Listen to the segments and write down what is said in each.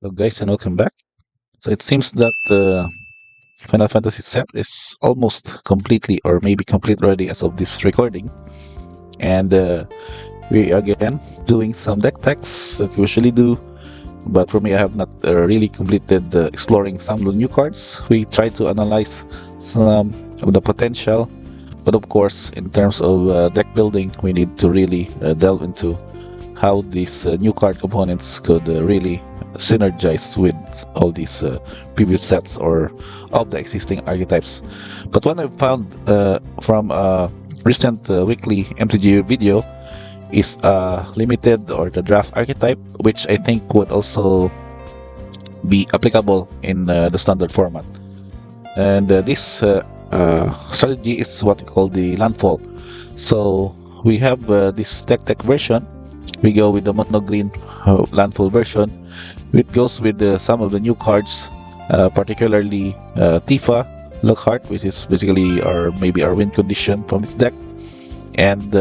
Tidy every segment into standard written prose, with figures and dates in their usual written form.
Hello guys and welcome back. So it seems that the Final Fantasy set is almost completely or maybe complete already as of this recording. And we again doing some deck techs that we usually do. But for me, I have not really completed exploring some of the new cards. We try to analyze some of the potential. But of course, in terms of deck building, we need to really delve into how these new card components could really synergize with all these previous sets or of the existing archetypes. But what I've found from a recent weekly MTG video is limited or the draft archetype, which I think would also be applicable in the standard format. And this strategy is what we call the Landfall. So we have this tech version. We go with the mono green Landfall version. It goes with some of the new cards, particularly Tifa Lockhart, which is basically our win condition from this deck, and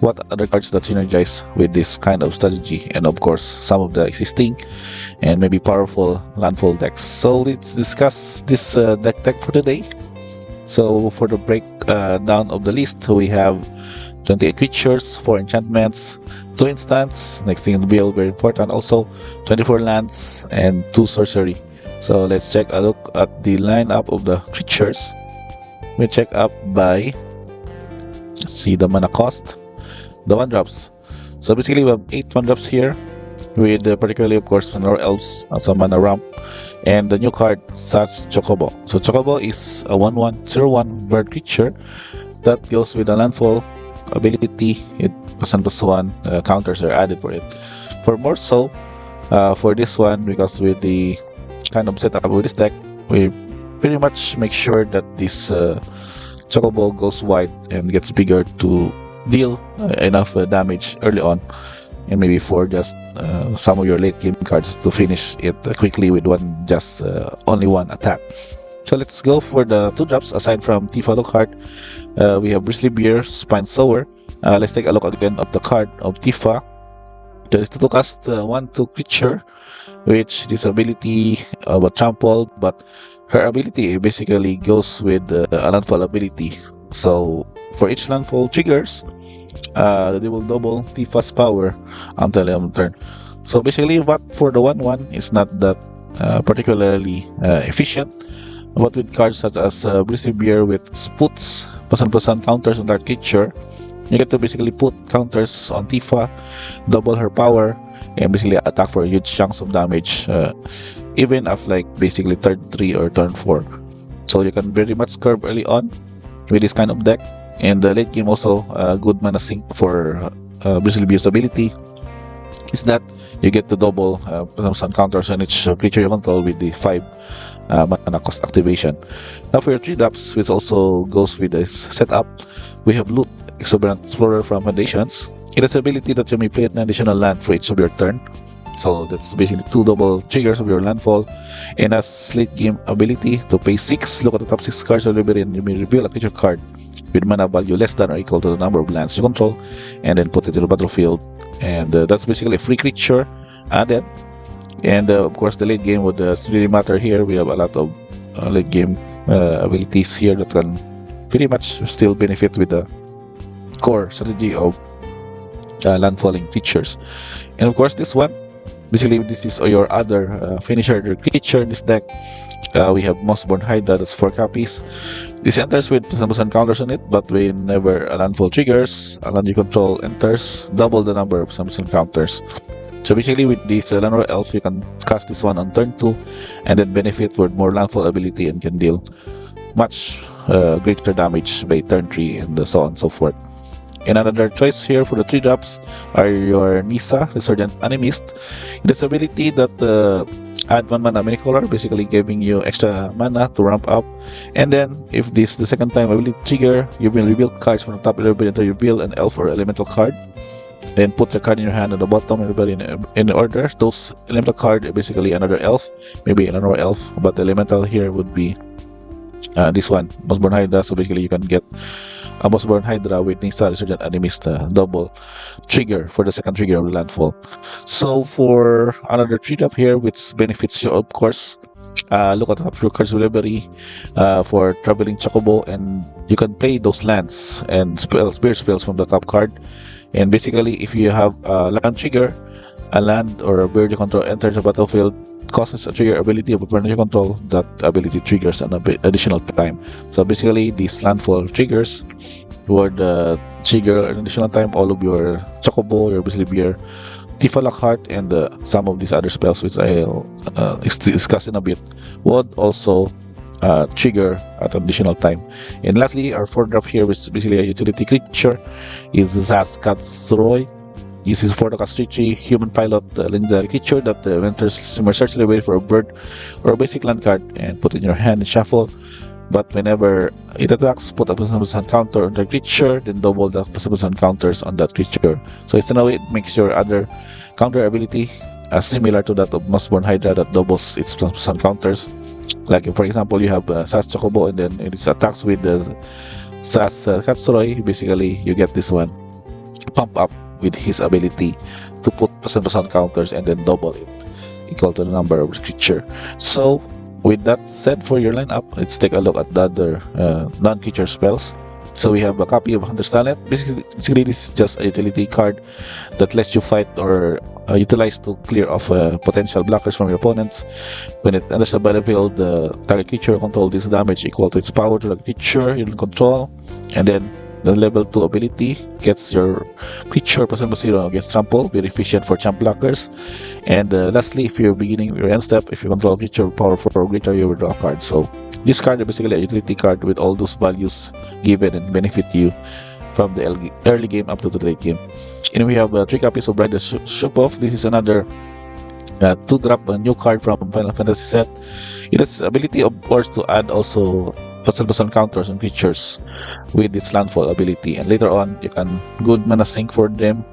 what other cards that synergize with this kind of strategy, and of course some of the existing and maybe powerful Landfall decks. So let's discuss this deck tech for today. So for the breakdown of the list, we have 28 creatures, 4 enchantments, 2 instants, next thing in the build, very important also, 24 lands, and 2 sorcery. So let's take a look at the lineup of the creatures. We check up by, let's see the mana cost, the 1-drops. So basically we have 8 1-drops here, with particularly of course Manor Elves as a mana ramp, and the new card such Chocobo. So Chocobo is a 1/1/0/1 bird creature that goes with a landfall ability. It +1/+1 counters are added for it. For more so, for this one, because with the kind of setup with this deck, we pretty much make sure that this Chocobo goes wide and gets bigger to deal enough damage early on, and maybe for just some of your late game cards to finish it quickly with only one attack. So let's go for the 2-drops. Aside from Tifa Lockhart, we have Bristly Beer, Spine Sower. Let's take a look again of the card of Tifa. There is to cast 1/2 creature, which this ability of a trample, but her ability basically goes with a landfall ability. So for each landfall triggers, they will double Tifa's power until end of turn. So basically, what for the 1/1 is not that particularly efficient. But with cards such as Bristly Beer with puts +1/+1 counters on that creature, you get to basically put counters on Tifa, double her power, and basically attack for huge chunks of damage, even at like basically turn 3 or turn 4. So you can very much curve early on with this kind of deck, and the late game also good mana sink for Bristly Beer's ability is that you get to double some counters on each creature you control with the 5 mana cost activation. Now for your 3-drops, which also goes with this setup, we have Loot Exuberant Explorer from Foundations. It has the ability that you may play an additional land for each of your turn. So that's basically 2 double triggers of your landfall, and as late game ability to pay 6, look at the top 6 cards of your library and you may reveal a creature card with mana value less than or equal to the number of lands you control, and then put it to the battlefield. And that's basically a free creature added. And of course the late game would really matter here. We have a lot of late game abilities here that can pretty much still benefit with the core strategy of landfalling creatures. And of course this one, basically this is your other finisher creature in this deck. We have Mossborn Hydra, that's 4 copies. This enters with +1/+1 counters on it, but whenever a landfall triggers, a land you control enters, double the number of +1/+1 counters. So basically with this Landor Elf, you can cast this one on turn 2 and then benefit with more landfall ability and can deal much greater damage by turn 3 and so on and so forth. And another choice here for the 3-drops are your Nissa, Resurgent Animist. It has ability that add 1 mana mini color, basically giving you extra mana to ramp up. And then if this the second time ability trigger, you will reveal cards from the top of your library until you reveal an elf or elemental card. Then put the card in your hand at the bottom in order. Those elemental card are basically another elf, maybe another elf, but the elemental here would be this one, Mossborn Hydra. So basically you can get a Mossborn Hydra with Nisa Resurgent enemies double trigger for the second trigger of the Landfall. So for another tree drop here, which benefits you, of course, look at the top cards library for Traveling Chocobo, and you can play those lands and spirit spells from the top card. And basically, if you have a land trigger, a land or a bird you control enters the battlefield, causes a trigger ability of a opponent you control, that ability triggers an additional time. So basically, these landfall triggers would trigger an additional time all of your Chocobo, your basically your Tifa Lockhart, and some of these other spells, which I'll discuss in a bit, would also trigger at additional time. And lastly, our fourth drop here, which is basically a utility creature, is Zaskatsroy. This is for the Castrici human pilot legendary creature that enters search the way for a bird or a basic land card and put it in your hand and shuffle. But whenever it attacks, put a +1% counter on the creature, then double the +1% counters on that creature. So it's in a way it makes your other counter ability similar to that of Mossborn Hydra that doubles its +1% counters. Like if, for example, you have Sas Chocobo and then it attacks with the Sas Katsuroi, basically you get this one pump up with his ability to put +1% counters and then double it equal to the number of the creature. So with that said, for your lineup, let's take a look at the other non-creature spells. So we have a copy of Hunter's Talent. Basically, this is just a utility card that lets you fight or utilize to clear off potential blockers from your opponents. When it enters the battlefield, the target creature control this damage equal to its power to the creature you control, and then the level 2 ability gets your creature +0 against trample, very efficient for champ blockers. And lastly, if you're beginning your end step, if you control creature power 4 or greater, you will draw a card. So this card is basically a utility card with all those values given and benefit you from the early game up to the late game. And we have 3 copies of Bride Shop-Off. This is another 2-drop new card from Final Fantasy set. It has ability, of course, to add also +1% counters on creatures with its landfall ability, and later on you can good mana sync for them.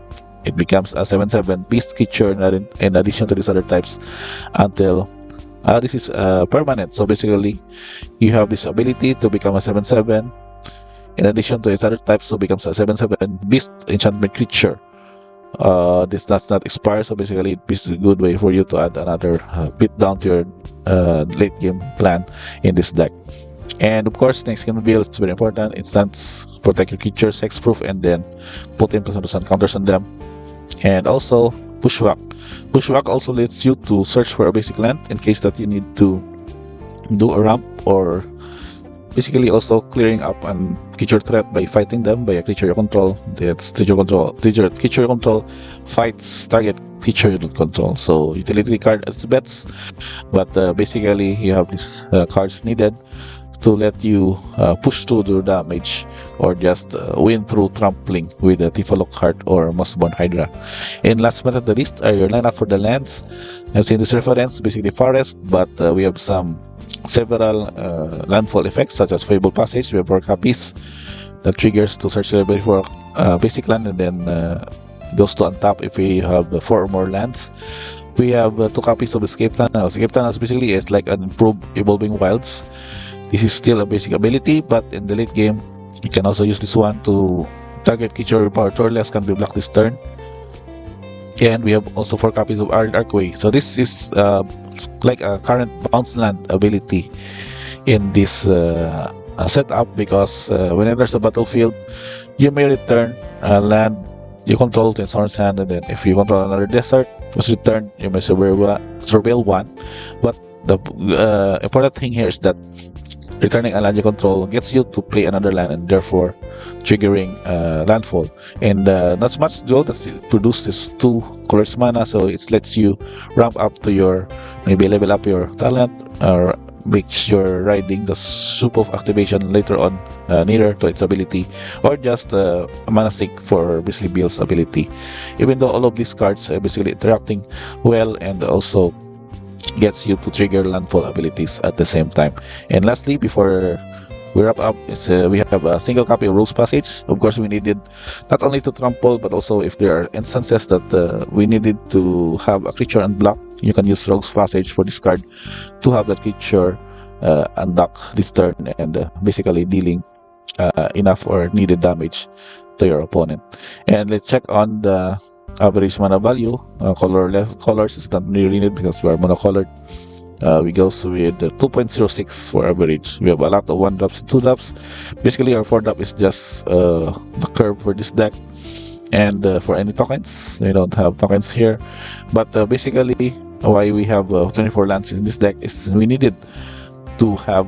It becomes a 7/7 beast creature in addition to these other types until this is permanent. So basically you have this ability to become a 7/7 in addition to its other types, so becomes a 7/7 beast enchantment creature. This does not expire, so basically this is a good way for you to add another bit down to your late game plan in this deck. And of course, next game build is very important. Instance protect your creatures, hexproof, and then put in +1% counters on them. And also Bushwhack. Bushwhack also lets you to search for a basic land in case that you need to do a ramp, or basically also clearing up a creature threat by fighting them by a creature you control. That's creature you control fights target creature you don't control. So utility card as bets, but basically you have these cards needed to let you push through the damage or just win through trampling with the Tifa Lockhart or Mossborn Hydra. And last but not the least are your lineup for the lands. I've seen this reference, basically forest, but we have several landfall effects such as Fable Passage. We have 4 copies that triggers to search the library for basic land, and then goes to untap if we have 4 or more lands. We have 2 copies of Escape Tunnel. Escape Tunnel basically is like an improved Evolving Wilds. This is still a basic ability, but in the late game, you can also use this one to target creature power 2 or less can be blocked this turn. And we have also 4 copies of Archway. So this is like a current bounce land ability in this setup, because whenever there's a battlefield, you may return a land you control to its horn's hand, and then if you control another desert, was returned, you may surveil one. But the important thing here is that returning a land you control gets you to play another land and therefore triggering landfall. And not much though, that it produces 2 colors mana, so it lets you ramp up to your, maybe level up your talent or makes your riding the soup of activation later on nearer to its ability, or just a mana sink for basically Bill's ability. Even though all of these cards are basically interacting well and also gets you to trigger landfall abilities at the same time. And lastly, before we wrap up, we have a single copy of Rules Passage. Of course, we needed not only to trample, but also if there are instances that we needed to have a creature unblocked, you can use Rogue's Passage for this card to have that creature unlock this turn and basically dealing enough or needed damage to your opponent. And let's check on the average mana value. Colors is not really needed because we are monocolored. We go with 2.06 for average. We have a lot of 1-drops and 2-drops. Basically, our 4-drop is just the curve for this deck. And for any tokens, we don't have tokens here. But basically, why we have 24 lands in this deck is we needed to have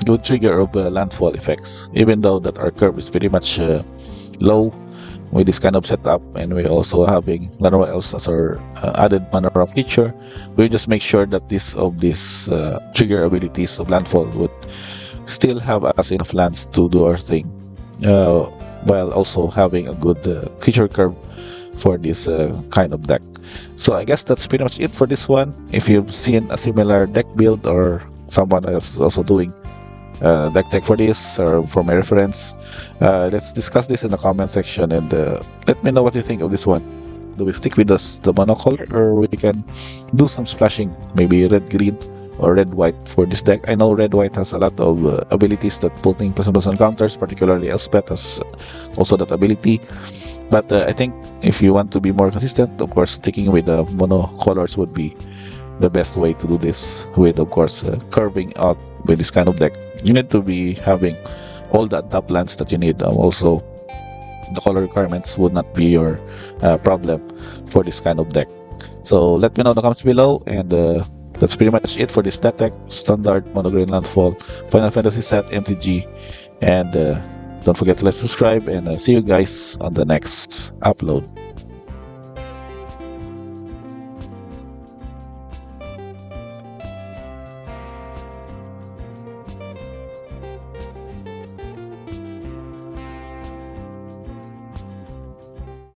good trigger of landfall effects. Even though that our curve is pretty much low with this kind of setup, and we're also having Llanowar Elves as our added mana feature, we just make sure that this trigger abilities of landfall would still have us enough lands to do our thing, while also having a good creature curve for this kind of deck. So I guess that's pretty much it for this one. If you've seen a similar deck build or someone else is also doing deck tech for this or for my reference, let's discuss this in the comment section, and let me know what you think of this one. Do we stick with the monocolor, or we can do some splashing, maybe red-green or red-white for this deck? I know red-white has a lot of abilities that putting plus encounters, particularly Elspeth has also that ability. But I think if you want to be more consistent, of course, sticking with the monocolors would be the best way to do this, with of course curving out with this kind of deck. You need to be having all the top lands that you need. Also, the color requirements would not be your problem for this kind of deck. So let me know in the comments below, and that's pretty much it for this deck tech. Standard Mono Green Landfall Final Fantasy set MTG, and don't forget to like, subscribe, and see you guys on the next upload.